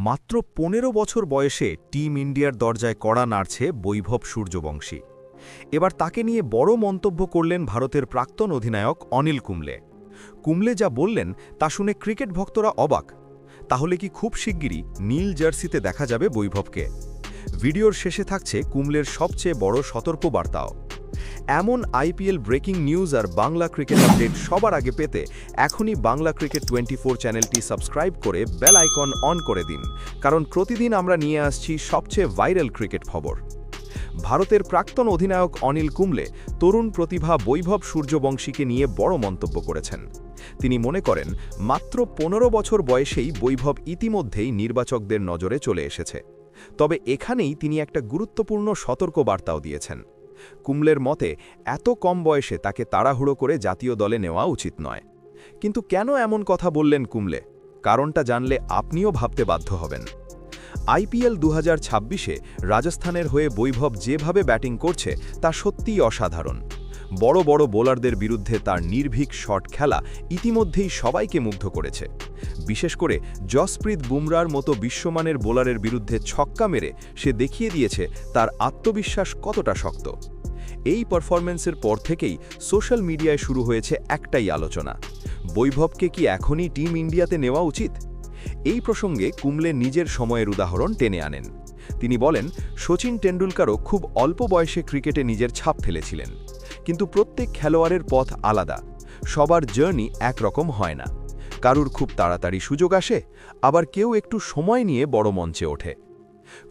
মাত্র ১৫ বছর বয়সে টিম ইন্ডিয়ার দরজায় কড়া নাড়ছে বৈভব সূর্যবংশী। এবার তাকে নিয়ে বড় মন্তব্য করলেন ভারতের প্রাক্তন অধিনায়ক অনিল কুম্বলে। কুম্বলে যা বললেন তা শুনে ক্রিকেট ভক্তরা অবাক। তাহলে কি খুব শিগগিরই নীল জার্সিতে দেখা যাবে বৈভবকে? ভিডিওর শেষে থাকছে কুম্বলের সবচেয়ে বড় সতর্কবার্তাও। এমন আইপিএল ব্রেকিং নিউজ আর বাংলা ক্রিকেট আপডেট সবার আগে পেতে এখনই বাংলা ক্রিকেট 24 চ্যানেলটি সাবস্ক্রাইব করে বেল আইকন অন করে দিন, কারণ প্রতিদিন আমরা নিয়ে আসছি সবচেয়ে ভাইরাল ক্রিকেট খবর। ভারতের প্রাক্তন অধিনায়ক অনিল কুম্বলে তরুণ প্রতিভা বৈভব সূর্যবংশীকে নিয়ে বড় মন্তব্য করেছেন। তিনি মনে করেন মাত্র ১৫ বছর বয়সেই বৈভব ইতিমধ্যেই নির্বাচকদের নজরে চলে এসেছে। তবে এখানেই তিনি একটা গুরুত্বপূর্ণ সতর্কবার্তাও দিয়েছেন। কুম্বলের মতে এত কম বয়সে তাকে তাড়াহুড়ো করে জাতীয় দলে নেওয়া উচিত নয়। কিন্তু কেন এমন কথা বললেন কুম্বলে? কারণটা জানলে আপনিও ভাবতে বাধ্য হবেন। আইপিএল 2026-এ রাজস্থানের হয়ে বৈভব যেভাবে ব্যাটিং করছে তা সত্যিই অসাধারণ। বড় বড় বোলারদের বিরুদ্ধে তার নির্ভীক শট খেলা ইতিমধ্যেই সবাইকে মুগ্ধ করেছে। বিশেষ করে জসপ্রীত বুমরার মতো বিশ্বমানের বোলারের বিরুদ্ধে ছক্কা মেরে সে দেখিয়ে দিয়েছে তার আত্মবিশ্বাস কতটা শক্ত। এই পারফরম্যান্সের পর থেকেই সোশ্যাল মিডিয়ায় শুরু হয়েছে একটাই আলোচনা: বৈভবকে কি এখনই টিম ইন্ডিয়াতে নেওয়া উচিত? এই প্রসঙ্গে কুম্বলে নিজের সময়ের উদাহরণ টেনে আনেন। তিনি বলেন, শচীন টেন্ডুলকারও খুব অল্প বয়সে ক্রিকেটে নিজের ছাপ ফেলেছিলেন। কিন্তু প্রত্যেক খেলোয়াড়ের পথ আলাদা, সবার জার্নি একরকম হয় না। কারুর খুব তাড়াতাড়ি সুযোগ আসে, আবার কেউ একটু সময় নিয়ে বড় মঞ্চে ওঠে।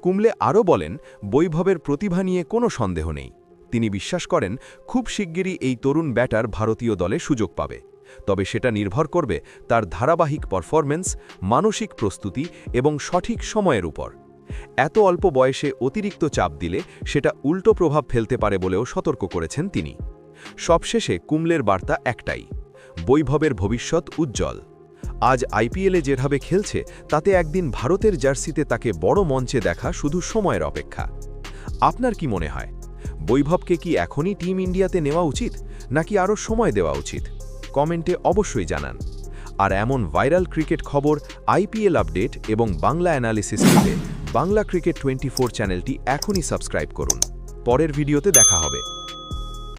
কুম্বলে আরও বলেন, বৈভবের প্রতিভা নিয়ে কোনো সন্দেহ নেই। তিনি বিশ্বাস করেন খুব শিগগিরই এই তরুণ ব্যাটার ভারতীয় দলে সুযোগ পাবে। তবে সেটা নির্ভর করবে তার ধারাবাহিক পারফরম্যান্স, মানসিক প্রস্তুতি এবং সঠিক সময়ের উপর। এত অল্প বয়সে অতিরিক্ত চাপ দিলে সেটা উল্টো প্রভাব ফেলতে পারে বলেও সতর্ক করেছেন তিনি। সবশেষে কুম্বলের বার্তা একটাই: বৈভবের ভবিষ্যৎ উজ্জ্বল। আজ আইপিএলে যেভাবে খেলছে তাতে একদিন ভারতের জার্সিতে তাকে বড় মঞ্চে দেখা শুধু সময়ের অপেক্ষা। আপনার কি মনে হয়, বৈভবকে কি এখনই টিম ইন্ডিয়াতে নেওয়া উচিত, নাকি আরও সময় দেওয়া উচিত? কমেন্টে অবশ্যই জানান। আর এমন ভাইরাল ক্রিকেট খবর, আইপিএল আপডেট এবং বাংলা অ্যানালিসিস পেতে বাংলা ক্রিকেট 24 চ্যানেলটি এখনই সাবস্ক্রাইব করুন। পরের ভিডিওতে দেখা হবে।